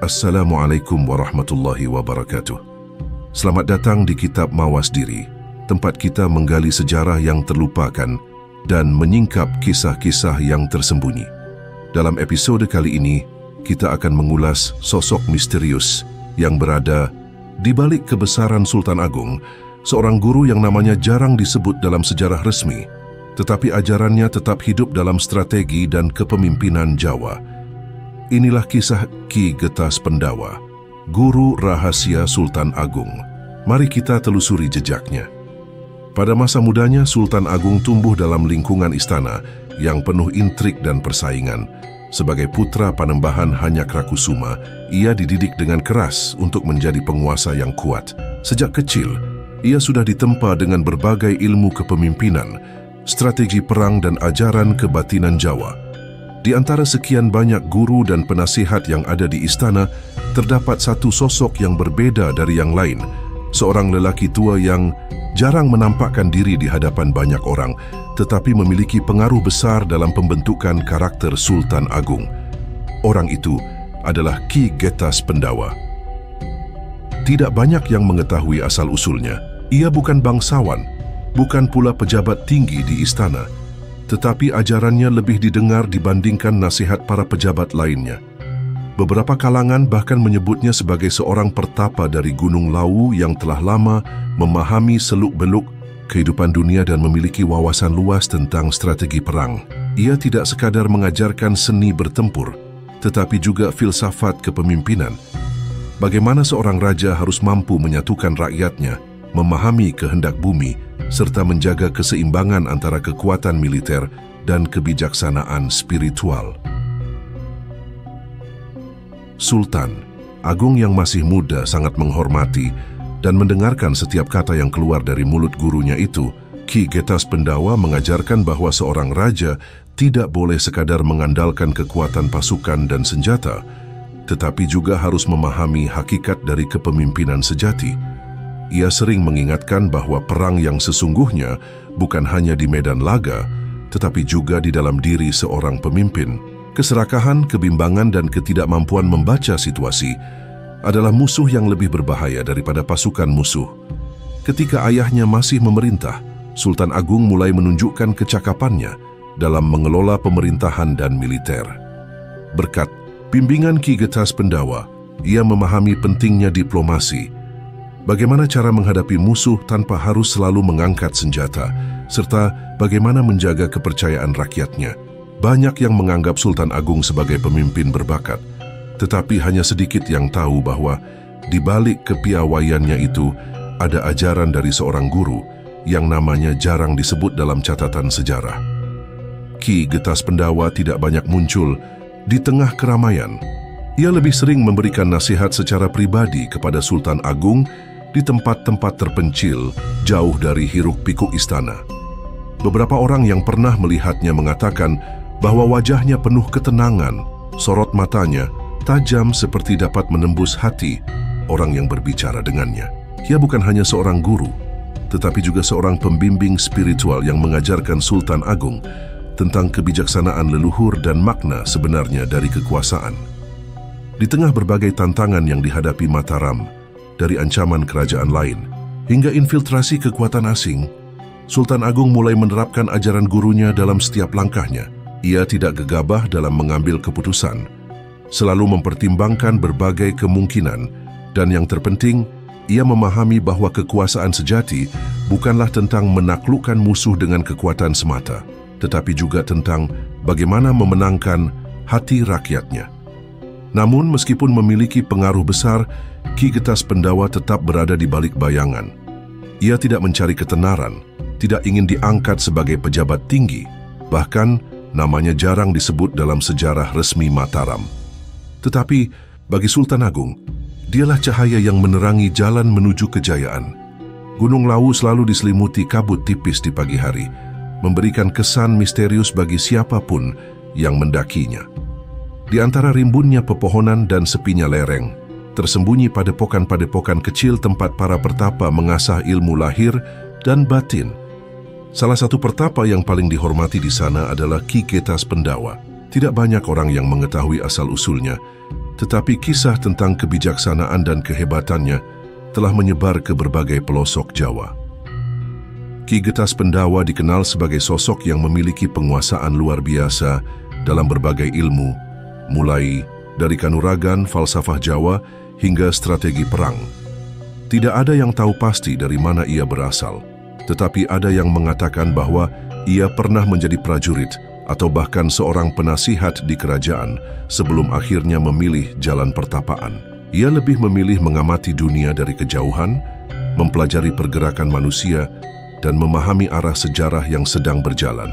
Assalamualaikum warahmatullahi wabarakatuh. Selamat datang di Kitab Mawas Diri, tempat kita menggali sejarah yang terlupakan dan menyingkap kisah-kisah yang tersembunyi. Dalam episode kali ini, kita akan mengulas sosok misterius yang berada di balik kebesaran Sultan Agung, seorang guru yang namanya jarang disebut dalam sejarah resmi, tetapi ajarannya tetap hidup dalam strategi dan kepemimpinan Jawa. Inilah kisah Ki Getas Pendawa, guru rahasia Sultan Agung. Mari kita telusuri jejaknya. Pada masa mudanya, Sultan Agung tumbuh dalam lingkungan istana yang penuh intrik dan persaingan. Sebagai putra Panembahan Hanyakrakusuma, ia dididik dengan keras untuk menjadi penguasa yang kuat. Sejak kecil, ia sudah ditempa dengan berbagai ilmu kepemimpinan, strategi perang dan ajaran kebatinan Jawa. Di antara sekian banyak guru dan penasihat yang ada di istana, terdapat satu sosok yang berbeda dari yang lain. Seorang lelaki tua yang jarang menampakkan diri di hadapan banyak orang, tetapi memiliki pengaruh besar dalam pembentukan karakter Sultan Agung. Orang itu adalah Ki Getas Pendawa. Tidak banyak yang mengetahui asal-usulnya. Ia bukan bangsawan, bukan pula pejabat tinggi di istana, tetapi ajarannya lebih didengar dibandingkan nasihat para pejabat lainnya. Beberapa kalangan bahkan menyebutnya sebagai seorang pertapa dari Gunung Lawu yang telah lama memahami seluk-beluk kehidupan dunia dan memiliki wawasan luas tentang strategi perang. Ia tidak sekadar mengajarkan seni bertempur, tetapi juga filsafat kepemimpinan. Bagaimana seorang raja harus mampu menyatukan rakyatnya, memahami kehendak bumi, serta menjaga keseimbangan antara kekuatan militer dan kebijaksanaan spiritual. Sultan Agung yang masih muda sangat menghormati dan mendengarkan setiap kata yang keluar dari mulut gurunya itu. Ki Getas Pendawa mengajarkan bahwa seorang raja tidak boleh sekadar mengandalkan kekuatan pasukan dan senjata, tetapi juga harus memahami hakikat dari kepemimpinan sejati. Ia sering mengingatkan bahwa perang yang sesungguhnya bukan hanya di medan laga, tetapi juga di dalam diri seorang pemimpin. Keserakahan, kebimbangan, dan ketidakmampuan membaca situasi adalah musuh yang lebih berbahaya daripada pasukan musuh. Ketika ayahnya masih memerintah, Sultan Agung mulai menunjukkan kecakapannya dalam mengelola pemerintahan dan militer. Berkat bimbingan Ki Getas Pendawa, ia memahami pentingnya diplomasi, bagaimana cara menghadapi musuh tanpa harus selalu mengangkat senjata, serta bagaimana menjaga kepercayaan rakyatnya. Banyak yang menganggap Sultan Agung sebagai pemimpin berbakat, tetapi hanya sedikit yang tahu bahwa di balik kepiawaiannya itu ada ajaran dari seorang guru yang namanya jarang disebut dalam catatan sejarah. Ki Getas Pendawa tidak banyak muncul di tengah keramaian. Ia lebih sering memberikan nasihat secara pribadi kepada Sultan Agung di tempat-tempat terpencil, jauh dari hiruk-pikuk istana. Beberapa orang yang pernah melihatnya mengatakan bahwa wajahnya penuh ketenangan, sorot matanya tajam seperti dapat menembus hati orang yang berbicara dengannya. Ia bukan hanya seorang guru, tetapi juga seorang pembimbing spiritual yang mengajarkan Sultan Agung tentang kebijaksanaan leluhur dan makna sebenarnya dari kekuasaan. Di tengah berbagai tantangan yang dihadapi Mataram, dari ancaman kerajaan lain hingga infiltrasi kekuatan asing, Sultan Agung mulai menerapkan ajaran gurunya dalam setiap langkahnya. Ia tidak gegabah dalam mengambil keputusan, selalu mempertimbangkan berbagai kemungkinan, dan yang terpenting, ia memahami bahwa kekuasaan sejati bukanlah tentang menaklukkan musuh dengan kekuatan semata, tetapi juga tentang bagaimana memenangkan hati rakyatnya. Namun, meskipun memiliki pengaruh besar, Ki Getas Pendawa tetap berada di balik bayangan. Ia tidak mencari ketenaran, tidak ingin diangkat sebagai pejabat tinggi, bahkan namanya jarang disebut dalam sejarah resmi Mataram. Tetapi bagi Sultan Agung, dialah cahaya yang menerangi jalan menuju kejayaan. Gunung Lawu selalu diselimuti kabut tipis di pagi hari, memberikan kesan misterius bagi siapapun yang mendakinya. Di antara rimbunnya pepohonan dan sepinya lereng, tersembunyi padepokan-padepokan kecil tempat para pertapa mengasah ilmu lahir dan batin. Salah satu pertapa yang paling dihormati di sana adalah Ki Getas Pendawa. Tidak banyak orang yang mengetahui asal-usulnya, tetapi kisah tentang kebijaksanaan dan kehebatannya telah menyebar ke berbagai pelosok Jawa. Ki Getas Pendawa dikenal sebagai sosok yang memiliki penguasaan luar biasa dalam berbagai ilmu, mulai dari kanuragan, falsafah Jawa, hingga strategi perang. Tidak ada yang tahu pasti dari mana ia berasal, tetapi ada yang mengatakan bahwa ia pernah menjadi prajurit atau bahkan seorang penasihat di kerajaan sebelum akhirnya memilih jalan pertapaan. Ia lebih memilih mengamati dunia dari kejauhan, mempelajari pergerakan manusia, dan memahami arah sejarah yang sedang berjalan.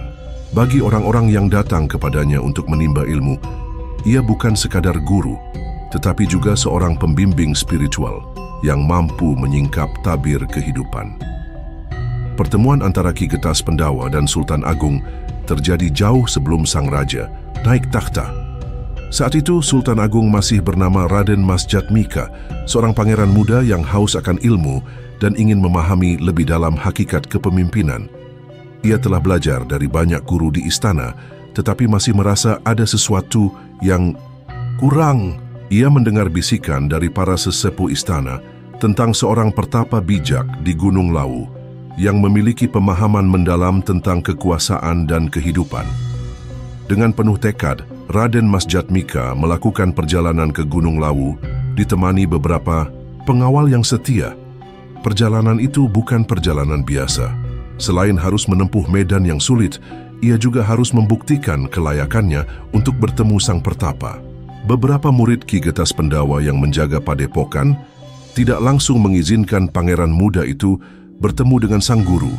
Bagi orang-orang yang datang kepadanya untuk menimba ilmu, ia bukan sekadar guru, tetapi juga seorang pembimbing spiritual yang mampu menyingkap tabir kehidupan. Pertemuan antara Ki Getas Pendawa dan Sultan Agung terjadi jauh sebelum sang raja naik takhta. Saat itu Sultan Agung masih bernama Raden Mas Jatmika, seorang pangeran muda yang haus akan ilmu dan ingin memahami lebih dalam hakikat kepemimpinan. Ia telah belajar dari banyak guru di istana, tetapi masih merasa ada sesuatu yang kurang. Ia mendengar bisikan dari para sesepuh istana tentang seorang pertapa bijak di Gunung Lawu yang memiliki pemahaman mendalam tentang kekuasaan dan kehidupan. Dengan penuh tekad, Raden Mas Jatmika melakukan perjalanan ke Gunung Lawu ditemani beberapa pengawal yang setia. Perjalanan itu bukan perjalanan biasa. Selain harus menempuh medan yang sulit, ia juga harus membuktikan kelayakannya untuk bertemu sang pertapa. Beberapa murid Ki Getas Pendawa yang menjaga padepokan tidak langsung mengizinkan pangeran muda itu bertemu dengan sang guru.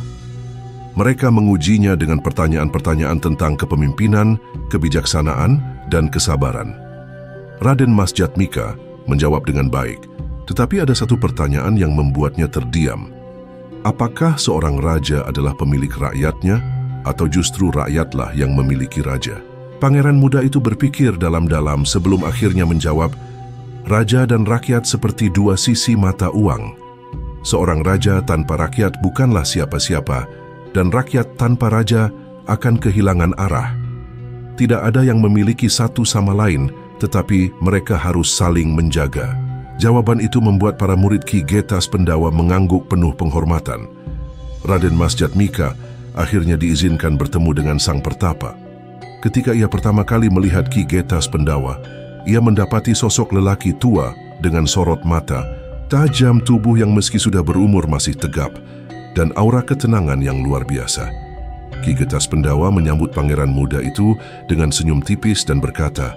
Mereka mengujinya dengan pertanyaan-pertanyaan tentang kepemimpinan, kebijaksanaan, dan kesabaran. Raden Mas Jatmika menjawab dengan baik, tetapi ada satu pertanyaan yang membuatnya terdiam. Apakah seorang raja adalah pemilik rakyatnya, atau justru rakyatlah yang memiliki raja? Pangeran muda itu berpikir dalam-dalam sebelum akhirnya menjawab, raja dan rakyat seperti dua sisi mata uang. Seorang raja tanpa rakyat bukanlah siapa-siapa, dan rakyat tanpa raja akan kehilangan arah. Tidak ada yang memiliki satu sama lain, tetapi mereka harus saling menjaga. Jawaban itu membuat para murid Ki Getas Pendawa mengangguk penuh penghormatan. Raden Mas Jatmika akhirnya diizinkan bertemu dengan sang pertapa. Ketika ia pertama kali melihat Ki Getas Pendawa, ia mendapati sosok lelaki tua dengan sorot mata, tajam tubuh yang meski sudah berumur masih tegap, dan aura ketenangan yang luar biasa. Ki Getas Pendawa menyambut pangeran muda itu dengan senyum tipis dan berkata,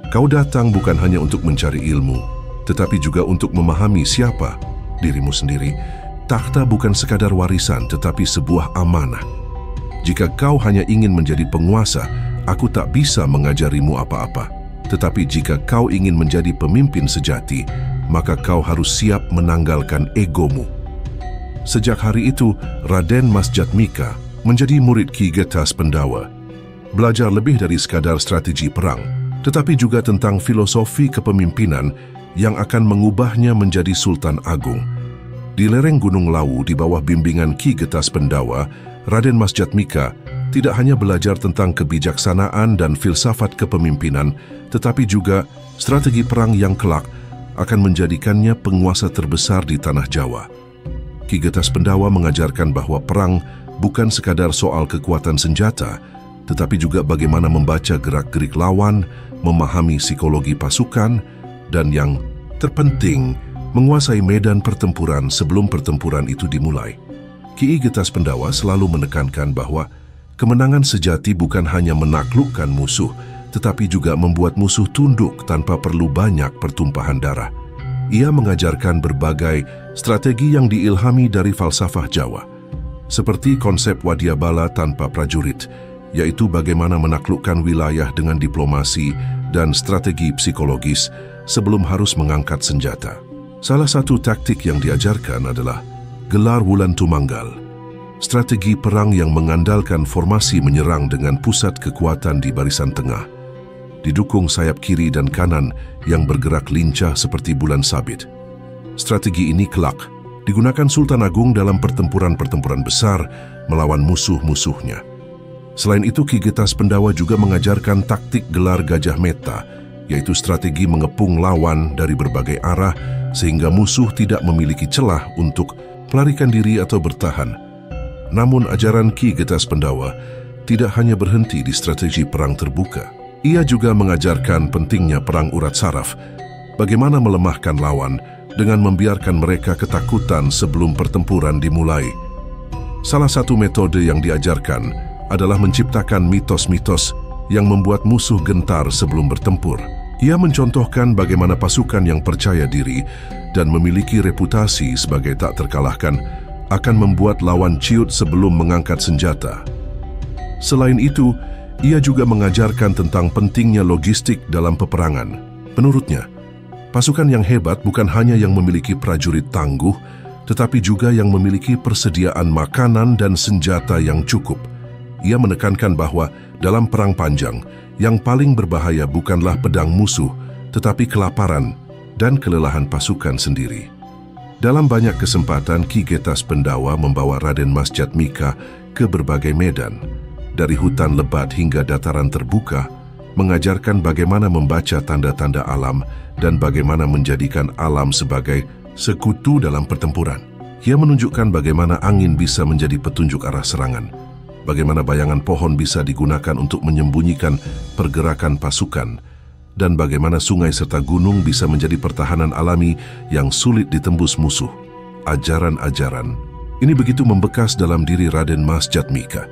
"Kau datang bukan hanya untuk mencari ilmu, tetapi juga untuk memahami siapa dirimu sendiri. Takhta bukan sekadar warisan, tetapi sebuah amanah. Jika kau hanya ingin menjadi penguasa, aku tak bisa mengajarimu apa-apa. Tetapi jika kau ingin menjadi pemimpin sejati, maka kau harus siap menanggalkan egomu." Sejak hari itu, Raden Mas Jatmika menjadi murid Ki Getas Pendawa. Belajar lebih dari sekadar strategi perang, tetapi juga tentang filosofi kepemimpinan yang akan mengubahnya menjadi Sultan Agung. Di lereng Gunung Lawu di bawah bimbingan Ki Getas Pendawa, Raden Mas Jatmika tidak hanya belajar tentang kebijaksanaan dan filsafat kepemimpinan, tetapi juga strategi perang yang kelak akan menjadikannya penguasa terbesar di tanah Jawa. Ki Getas Pendawa mengajarkan bahwa perang bukan sekadar soal kekuatan senjata, tetapi juga bagaimana membaca gerak-gerik lawan, memahami psikologi pasukan, dan yang terpenting, menguasai medan pertempuran sebelum pertempuran itu dimulai. Ki Getas Pendawa selalu menekankan bahwa kemenangan sejati bukan hanya menaklukkan musuh, tetapi juga membuat musuh tunduk tanpa perlu banyak pertumpahan darah. Ia mengajarkan berbagai strategi yang diilhami dari falsafah Jawa, seperti konsep wadyabala tanpa prajurit, yaitu bagaimana menaklukkan wilayah dengan diplomasi dan strategi psikologis sebelum harus mengangkat senjata. Salah satu taktik yang diajarkan adalah gelar Wulan Tumanggal, strategi perang yang mengandalkan formasi menyerang dengan pusat kekuatan di barisan tengah, didukung sayap kiri dan kanan yang bergerak lincah seperti bulan sabit. Strategi ini kelak digunakan Sultan Agung dalam pertempuran-pertempuran besar melawan musuh-musuhnya. Selain itu, Ki Getas Pendawa juga mengajarkan taktik gelar Gajah Meta, yaitu strategi mengepung lawan dari berbagai arah sehingga musuh tidak memiliki celah untuk melarikan diri atau bertahan. Namun ajaran Ki Getas Pendawa tidak hanya berhenti di strategi perang terbuka. Ia juga mengajarkan pentingnya perang urat saraf, bagaimana melemahkan lawan dengan membiarkan mereka ketakutan sebelum pertempuran dimulai. Salah satu metode yang diajarkan adalah menciptakan mitos-mitos yang membuat musuh gentar sebelum bertempur. Ia mencontohkan bagaimana pasukan yang percaya diri dan memiliki reputasi sebagai tak terkalahkan akan membuat lawan ciut sebelum mengangkat senjata. Selain itu, ia juga mengajarkan tentang pentingnya logistik dalam peperangan. Menurutnya, pasukan yang hebat bukan hanya yang memiliki prajurit tangguh, tetapi juga yang memiliki persediaan makanan dan senjata yang cukup. Ia menekankan bahwa dalam perang panjang, yang paling berbahaya bukanlah pedang musuh, tetapi kelaparan dan kelelahan pasukan sendiri. Dalam banyak kesempatan, Ki Getas Pendawa membawa Raden Mas Jatmika ke berbagai medan, dari hutan lebat hingga dataran terbuka, mengajarkan bagaimana membaca tanda-tanda alam dan bagaimana menjadikan alam sebagai sekutu dalam pertempuran. Ia menunjukkan bagaimana angin bisa menjadi petunjuk arah serangan, bagaimana bayangan pohon bisa digunakan untuk menyembunyikan pergerakan pasukan, dan bagaimana sungai serta gunung bisa menjadi pertahanan alami yang sulit ditembus musuh. Ajaran-ajaran ini begitu membekas dalam diri Raden Mas Jatmika.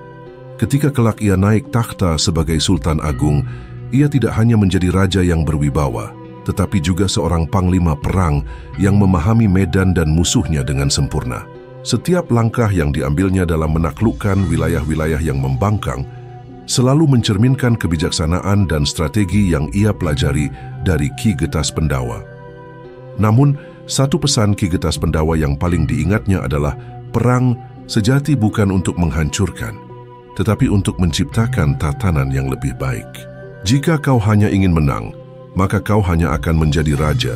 Ketika kelak ia naik takhta sebagai Sultan Agung, ia tidak hanya menjadi raja yang berwibawa, tetapi juga seorang panglima perang yang memahami medan dan musuhnya dengan sempurna. Setiap langkah yang diambilnya dalam menaklukkan wilayah-wilayah yang membangkang selalu mencerminkan kebijaksanaan dan strategi yang ia pelajari dari Ki Getas Pendawa. Namun, satu pesan Ki Getas Pendawa yang paling diingatnya adalah perang sejati bukan untuk menghancurkan, tetapi untuk menciptakan tatanan yang lebih baik. Jika kau hanya ingin menang, maka kau hanya akan menjadi raja.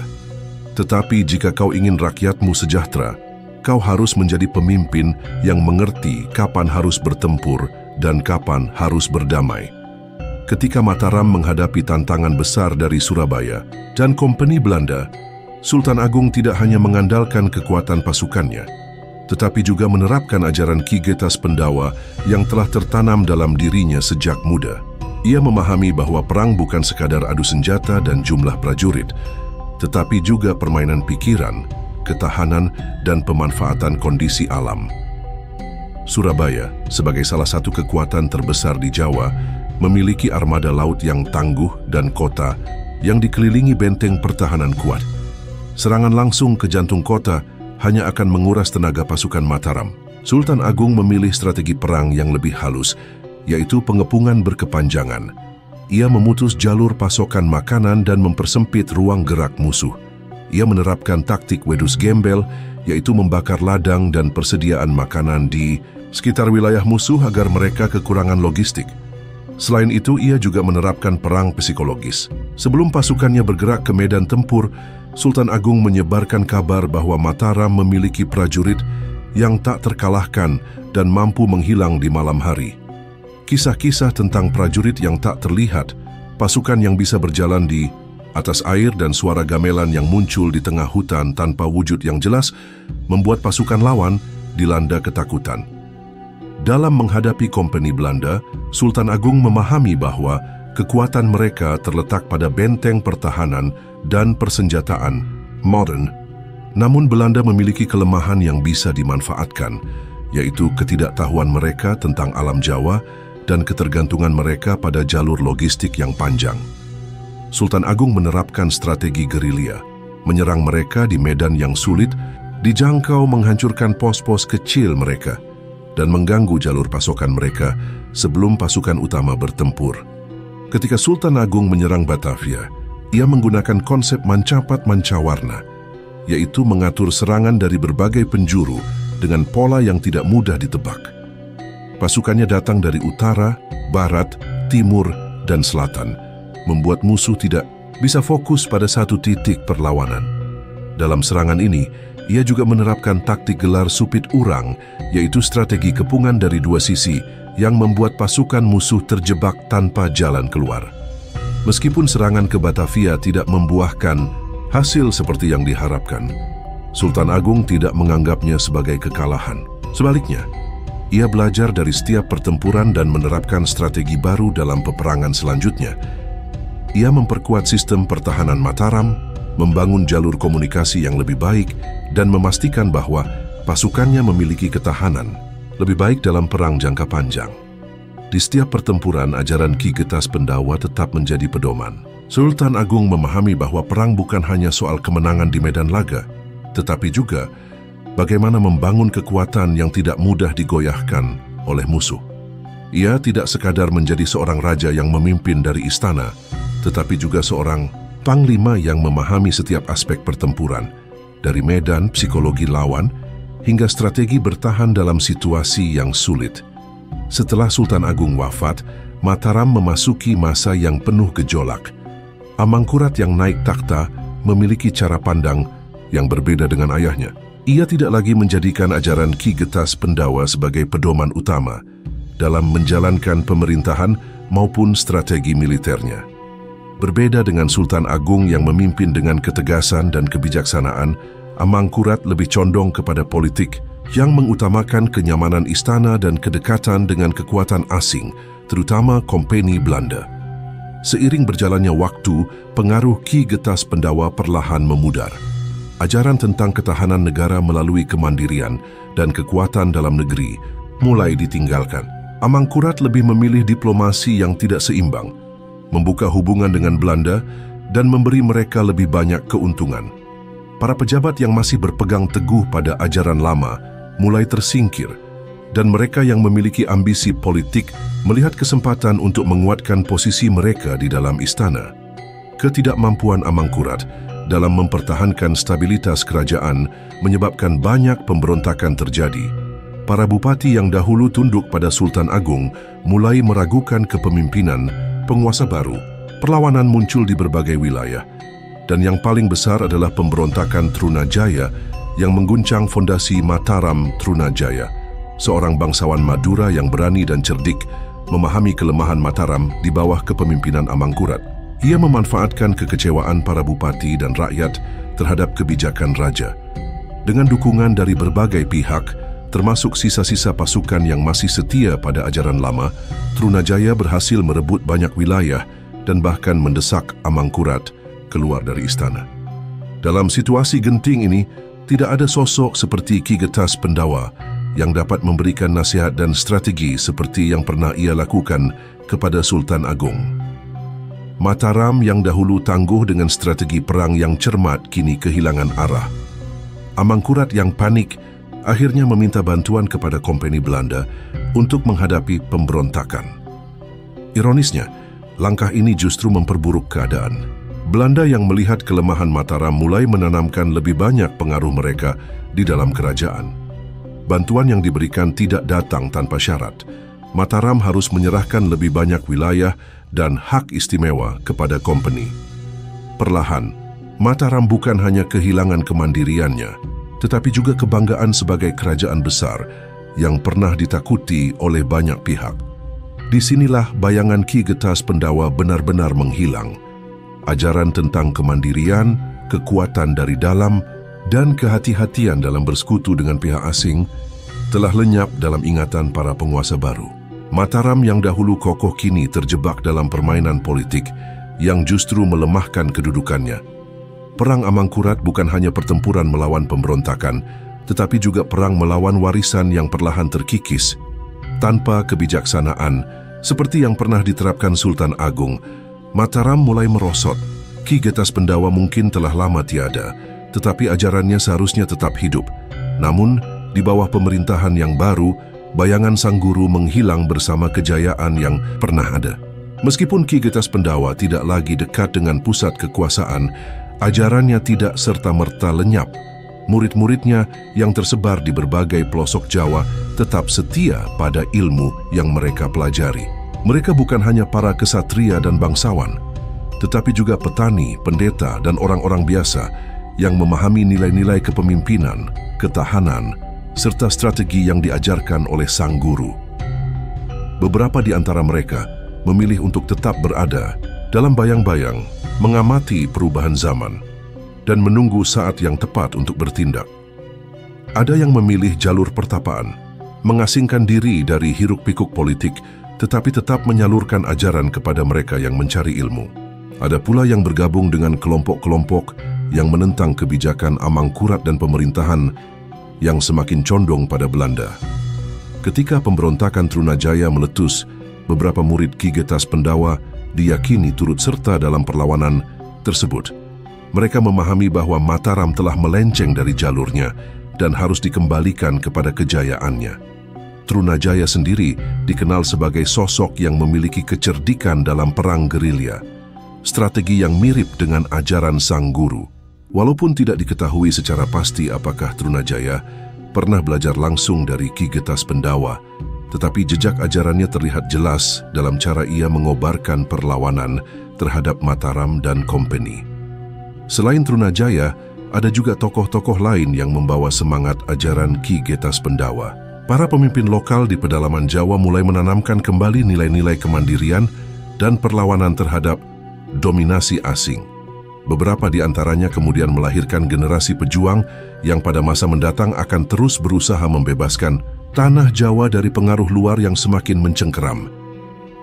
Tetapi jika kau ingin rakyatmu sejahtera, kau harus menjadi pemimpin yang mengerti kapan harus bertempur dan kapan harus berdamai. Ketika Mataram menghadapi tantangan besar dari Surabaya dan Kompeni Belanda, Sultan Agung tidak hanya mengandalkan kekuatan pasukannya, tetapi juga menerapkan ajaran Ki Getas Pendawa yang telah tertanam dalam dirinya sejak muda. Ia memahami bahwa perang bukan sekadar adu senjata dan jumlah prajurit, tetapi juga permainan pikiran, ketahanan, dan pemanfaatan kondisi alam. Surabaya, sebagai salah satu kekuatan terbesar di Jawa, memiliki armada laut yang tangguh dan kota yang dikelilingi benteng pertahanan kuat. Serangan langsung ke jantung kota hanya akan menguras tenaga pasukan Mataram. Sultan Agung memilih strategi perang yang lebih halus, yaitu pengepungan berkepanjangan. Ia memutus jalur pasokan makanan dan mempersempit ruang gerak musuh. Ia menerapkan taktik wedus gembel, yaitu membakar ladang dan persediaan makanan di sekitar wilayah musuh agar mereka kekurangan logistik. Selain itu, ia juga menerapkan perang psikologis. Sebelum pasukannya bergerak ke medan tempur, Sultan Agung menyebarkan kabar bahwa Mataram memiliki prajurit yang tak terkalahkan dan mampu menghilang di malam hari. Kisah-kisah tentang prajurit yang tak terlihat, pasukan yang bisa berjalan di atas air dan suara gamelan yang muncul di tengah hutan tanpa wujud yang jelas membuat pasukan lawan dilanda ketakutan. Dalam menghadapi Kompeni Belanda, Sultan Agung memahami bahwa kekuatan mereka terletak pada benteng pertahanan dan persenjataan modern. Namun Belanda memiliki kelemahan yang bisa dimanfaatkan, yaitu ketidaktahuan mereka tentang alam Jawa dan ketergantungan mereka pada jalur logistik yang panjang. Sultan Agung menerapkan strategi gerilya, menyerang mereka di medan yang sulit, dijangkau menghancurkan pos-pos kecil mereka, dan mengganggu jalur pasokan mereka sebelum pasukan utama bertempur. Ketika Sultan Agung menyerang Batavia, ia menggunakan konsep mancapat mancawarna, yaitu mengatur serangan dari berbagai penjuru dengan pola yang tidak mudah ditebak. Pasukannya datang dari utara, barat, timur, dan selatan, membuat musuh tidak bisa fokus pada satu titik perlawanan. Dalam serangan ini, ia juga menerapkan taktik gelar supit urang, yaitu strategi kepungan dari dua sisi yang membuat pasukan musuh terjebak tanpa jalan keluar. Meskipun serangan ke Batavia tidak membuahkan hasil seperti yang diharapkan, Sultan Agung tidak menganggapnya sebagai kekalahan. Sebaliknya, ia belajar dari setiap pertempuran dan menerapkan strategi baru dalam peperangan selanjutnya. Ia memperkuat sistem pertahanan Mataram, membangun jalur komunikasi yang lebih baik, dan memastikan bahwa pasukannya memiliki ketahanan lebih baik dalam perang jangka panjang. Di setiap pertempuran, ajaran Ki Getas Pendawa tetap menjadi pedoman. Sultan Agung memahami bahwa perang bukan hanya soal kemenangan di medan laga, tetapi juga bagaimana membangun kekuatan yang tidak mudah digoyahkan oleh musuh. Ia tidak sekadar menjadi seorang raja yang memimpin dari istana, tetapi juga seorang panglima yang memahami setiap aspek pertempuran, dari medan, psikologi lawan, hingga strategi bertahan dalam situasi yang sulit. Setelah Sultan Agung wafat, Mataram memasuki masa yang penuh gejolak. Amangkurat yang naik takhta memiliki cara pandang yang berbeda dengan ayahnya. Ia tidak lagi menjadikan ajaran Ki Getas Pendawa sebagai pedoman utama dalam menjalankan pemerintahan maupun strategi militernya. Berbeda dengan Sultan Agung yang memimpin dengan ketegasan dan kebijaksanaan, Amangkurat lebih condong kepada politik yang mengutamakan kenyamanan istana dan kedekatan dengan kekuatan asing, terutama Kompeni Belanda. Seiring berjalannya waktu, pengaruh Ki Getas Pendawa perlahan memudar. Ajaran tentang ketahanan negara melalui kemandirian dan kekuatan dalam negeri mulai ditinggalkan. Amangkurat lebih memilih diplomasi yang tidak seimbang, membuka hubungan dengan Belanda, dan memberi mereka lebih banyak keuntungan. Para pejabat yang masih berpegang teguh pada ajaran lama mulai tersingkir, dan mereka yang memiliki ambisi politik melihat kesempatan untuk menguatkan posisi mereka di dalam istana. Ketidakmampuan Amangkurat dalam mempertahankan stabilitas kerajaan menyebabkan banyak pemberontakan terjadi. Para bupati yang dahulu tunduk pada Sultan Agung mulai meragukan kepemimpinan penguasa baru. Perlawanan muncul di berbagai wilayah, dan yang paling besar adalah pemberontakan Trunajaya yang mengguncang fondasi Mataram Trunajaya. Seorang bangsawan Madura yang berani dan cerdik memahami kelemahan Mataram di bawah kepemimpinan Amangkurat. Ia memanfaatkan kekecewaan para bupati dan rakyat terhadap kebijakan raja. Dengan dukungan dari berbagai pihak, termasuk sisa-sisa pasukan yang masih setia pada ajaran lama, Trunajaya berhasil merebut banyak wilayah dan bahkan mendesak Amangkurat keluar dari istana. Dalam situasi genting ini, tidak ada sosok seperti Ki Getas Pendawa yang dapat memberikan nasihat dan strategi seperti yang pernah ia lakukan kepada Sultan Agung. Mataram yang dahulu tangguh dengan strategi perang yang cermat kini kehilangan arah. Amangkurat yang panik akhirnya meminta bantuan kepada Kompeni Belanda untuk menghadapi pemberontakan. Ironisnya, langkah ini justru memperburuk keadaan. Belanda yang melihat kelemahan Mataram mulai menanamkan lebih banyak pengaruh mereka di dalam kerajaan. Bantuan yang diberikan tidak datang tanpa syarat. Mataram harus menyerahkan lebih banyak wilayah dan hak istimewa kepada Kompeni. Perlahan, Mataram bukan hanya kehilangan kemandiriannya, tetapi juga kebanggaan sebagai kerajaan besar yang pernah ditakuti oleh banyak pihak. Disinilah bayangan Ki Getas Pendawa benar-benar menghilang. Ajaran tentang kemandirian, kekuatan dari dalam, dan kehati-hatian dalam bersekutu dengan pihak asing telah lenyap dalam ingatan para penguasa baru. Mataram yang dahulu kokoh kini terjebak dalam permainan politik yang justru melemahkan kedudukannya. Perang Amangkurat bukan hanya pertempuran melawan pemberontakan, tetapi juga perang melawan warisan yang perlahan terkikis. Tanpa kebijaksanaan, seperti yang pernah diterapkan Sultan Agung, Mataram mulai merosot. Ki Getas Pendawa mungkin telah lama tiada, tetapi ajarannya seharusnya tetap hidup. Namun, di bawah pemerintahan yang baru, bayangan sang guru menghilang bersama kejayaan yang pernah ada. Meskipun Ki Getas Pendawa tidak lagi dekat dengan pusat kekuasaan, ajarannya tidak serta-merta lenyap. Murid-muridnya yang tersebar di berbagai pelosok Jawa tetap setia pada ilmu yang mereka pelajari. Mereka bukan hanya para kesatria dan bangsawan, tetapi juga petani, pendeta, dan orang-orang biasa yang memahami nilai-nilai kepemimpinan, ketahanan, serta strategi yang diajarkan oleh sang guru. Beberapa di antara mereka memilih untuk tetap berada dalam bayang-bayang mengamati perubahan zaman dan menunggu saat yang tepat untuk bertindak. Ada yang memilih jalur pertapaan, mengasingkan diri dari hiruk-pikuk politik, tetapi tetap menyalurkan ajaran kepada mereka yang mencari ilmu. Ada pula yang bergabung dengan kelompok-kelompok yang menentang kebijakan Amangkurat dan pemerintahan yang semakin condong pada Belanda. Ketika pemberontakan Trunajaya meletus, beberapa murid Ki Getas Pendawa diyakini turut serta dalam perlawanan tersebut. Mereka memahami bahwa Mataram telah melenceng dari jalurnya dan harus dikembalikan kepada kejayaannya. Trunajaya sendiri dikenal sebagai sosok yang memiliki kecerdikan dalam perang gerilya, strategi yang mirip dengan ajaran sang guru. Walaupun tidak diketahui secara pasti apakah Trunajaya pernah belajar langsung dari Ki Getas Pendawa, tetapi jejak ajarannya terlihat jelas dalam cara ia mengobarkan perlawanan terhadap Mataram dan company. Selain Trunajaya, ada juga tokoh-tokoh lain yang membawa semangat ajaran Ki Getas Pendawa. Para pemimpin lokal di pedalaman Jawa mulai menanamkan kembali nilai-nilai kemandirian dan perlawanan terhadap dominasi asing. Beberapa di antaranya kemudian melahirkan generasi pejuang yang pada masa mendatang akan terus berusaha membebaskan tanah Jawa dari pengaruh luar yang semakin mencengkeram.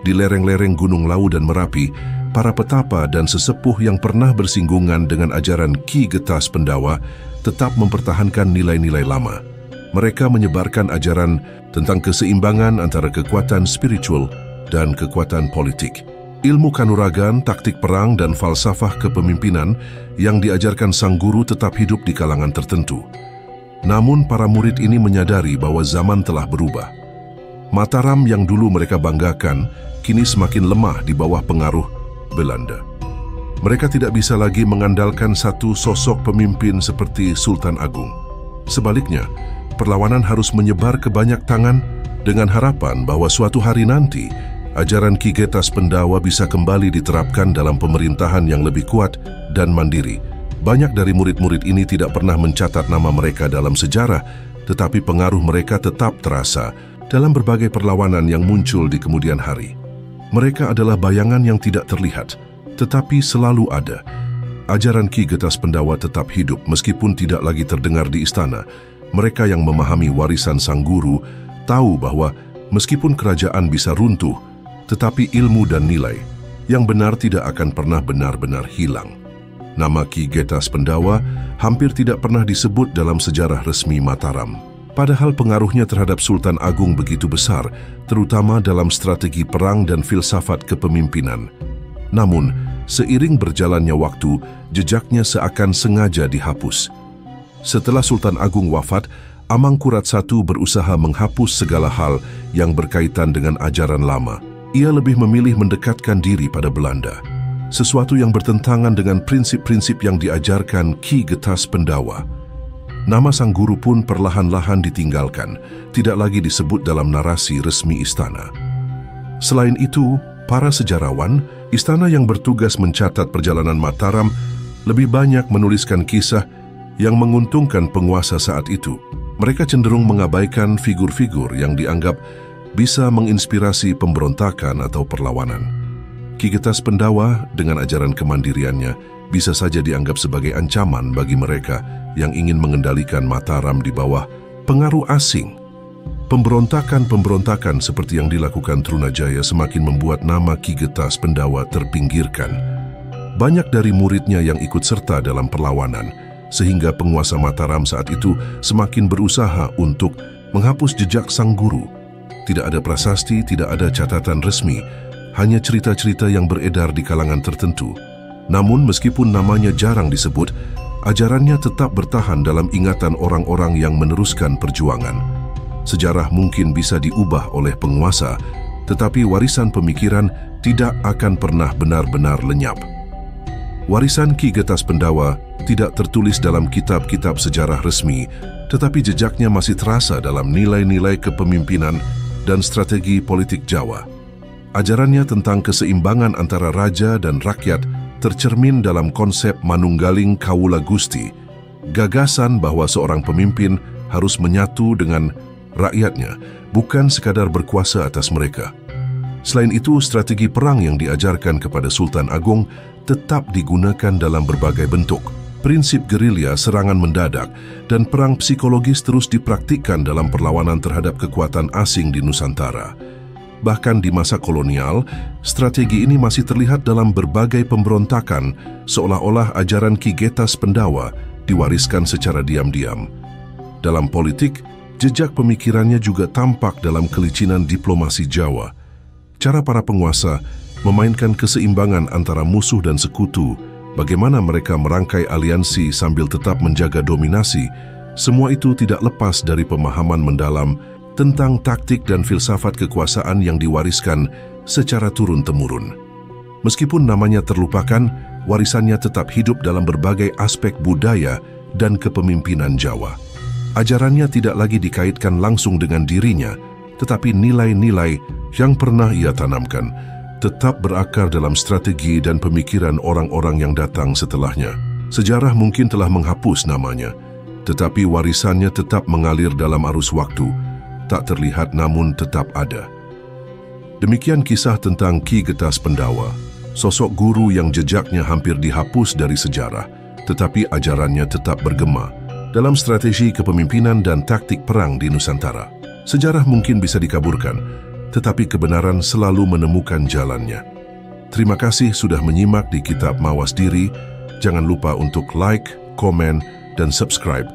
Di lereng-lereng Gunung Lawu dan Merapi, para petapa dan sesepuh yang pernah bersinggungan dengan ajaran Ki Getas Pendawa tetap mempertahankan nilai-nilai lama. Mereka menyebarkan ajaran tentang keseimbangan antara kekuatan spiritual dan kekuatan politik. Ilmu kanuragan, taktik perang, dan falsafah kepemimpinan yang diajarkan sang guru tetap hidup di kalangan tertentu. Namun para murid ini menyadari bahwa zaman telah berubah. Mataram yang dulu mereka banggakan kini semakin lemah di bawah pengaruh Belanda. Mereka tidak bisa lagi mengandalkan satu sosok pemimpin seperti Sultan Agung. Sebaliknya, perlawanan harus menyebar ke banyak tangan dengan harapan bahwa suatu hari nanti ajaran Ki Getas Pendawa bisa kembali diterapkan dalam pemerintahan yang lebih kuat dan mandiri. Banyak dari murid-murid ini tidak pernah mencatat nama mereka dalam sejarah, tetapi pengaruh mereka tetap terasa dalam berbagai perlawanan yang muncul di kemudian hari. Mereka adalah bayangan yang tidak terlihat, tetapi selalu ada. Ajaran Ki Getas Pendawa tetap hidup meskipun tidak lagi terdengar di istana. Mereka yang memahami warisan sang guru tahu bahwa meskipun kerajaan bisa runtuh, tetapi ilmu dan nilai yang benar tidak akan pernah benar-benar hilang. Nama Ki Getas Pendawa hampir tidak pernah disebut dalam sejarah resmi Mataram. Padahal pengaruhnya terhadap Sultan Agung begitu besar, terutama dalam strategi perang dan filsafat kepemimpinan. Namun, seiring berjalannya waktu, jejaknya seakan sengaja dihapus. Setelah Sultan Agung wafat, Amangkurat I berusaha menghapus segala hal yang berkaitan dengan ajaran lama. Ia lebih memilih mendekatkan diri pada Belanda, sesuatu yang bertentangan dengan prinsip-prinsip yang diajarkan Ki Getas Pendawa. Nama sang guru pun perlahan-lahan ditinggalkan, tidak lagi disebut dalam narasi resmi istana. Selain itu, para sejarawan, istana yang bertugas mencatat perjalanan Mataram lebih banyak menuliskan kisah yang menguntungkan penguasa saat itu. Mereka cenderung mengabaikan figur-figur yang dianggap bisa menginspirasi pemberontakan atau perlawanan. Ki Getas Pendawa dengan ajaran kemandiriannya bisa saja dianggap sebagai ancaman bagi mereka yang ingin mengendalikan Mataram di bawah pengaruh asing. Pemberontakan-pemberontakan seperti yang dilakukan Trunajaya semakin membuat nama Ki Getas Pendawa terpinggirkan. Banyak dari muridnya yang ikut serta dalam perlawanan, sehingga penguasa Mataram saat itu semakin berusaha untuk menghapus jejak sang guru. Tidak ada prasasti, tidak ada catatan resmi, hanya cerita-cerita yang beredar di kalangan tertentu. Namun meskipun namanya jarang disebut, ajarannya tetap bertahan dalam ingatan orang-orang yang meneruskan perjuangan. Sejarah mungkin bisa diubah oleh penguasa, tetapi warisan pemikiran tidak akan pernah benar-benar lenyap. Warisan Ki Getas Pendawa tidak tertulis dalam kitab-kitab sejarah resmi, tetapi jejaknya masih terasa dalam nilai-nilai kepemimpinan dan strategi politik Jawa. Ajarannya tentang keseimbangan antara raja dan rakyat tercermin dalam konsep Manunggaling Kawula Gusti, gagasan bahwa seorang pemimpin harus menyatu dengan rakyatnya, bukan sekadar berkuasa atas mereka. Selain itu, strategi perang yang diajarkan kepada Sultan Agung tetap digunakan dalam berbagai bentuk. Prinsip gerilya, serangan mendadak, dan perang psikologis terus dipraktikkan dalam perlawanan terhadap kekuatan asing di Nusantara. Bahkan di masa kolonial, strategi ini masih terlihat dalam berbagai pemberontakan, seolah-olah ajaran Ki Getas Pendawa diwariskan secara diam-diam. Dalam politik, jejak pemikirannya juga tampak dalam kelicinan diplomasi Jawa. Cara para penguasa memainkan keseimbangan antara musuh dan sekutu, bagaimana mereka merangkai aliansi sambil tetap menjaga dominasi, semua itu tidak lepas dari pemahaman mendalam tentang taktik dan filsafat kekuasaan yang diwariskan secara turun-temurun. Meskipun namanya terlupakan, warisannya tetap hidup dalam berbagai aspek budaya dan kepemimpinan Jawa. Ajarannya tidak lagi dikaitkan langsung dengan dirinya, tetapi nilai-nilai yang pernah ia tanamkan tetap berakar dalam strategi dan pemikiran orang-orang yang datang setelahnya. Sejarah mungkin telah menghapus namanya, tetapi warisannya tetap mengalir dalam arus waktu, tak terlihat namun tetap ada. Demikian kisah tentang Ki Getas Pendawa, sosok guru yang jejaknya hampir dihapus dari sejarah, tetapi ajarannya tetap bergema dalam strategi kepemimpinan dan taktik perang di Nusantara. Sejarah mungkin bisa dikaburkan, tetapi kebenaran selalu menemukan jalannya. Terima kasih sudah menyimak di Kitab Mawas Diri. Jangan lupa untuk like, komen, dan subscribe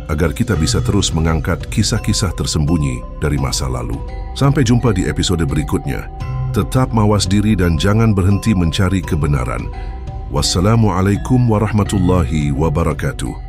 agar kita bisa terus mengangkat kisah-kisah tersembunyi dari masa lalu. Sampai jumpa di episode berikutnya. Tetap mawas diri dan jangan berhenti mencari kebenaran. Wassalamualaikum warahmatullahi wabarakatuh.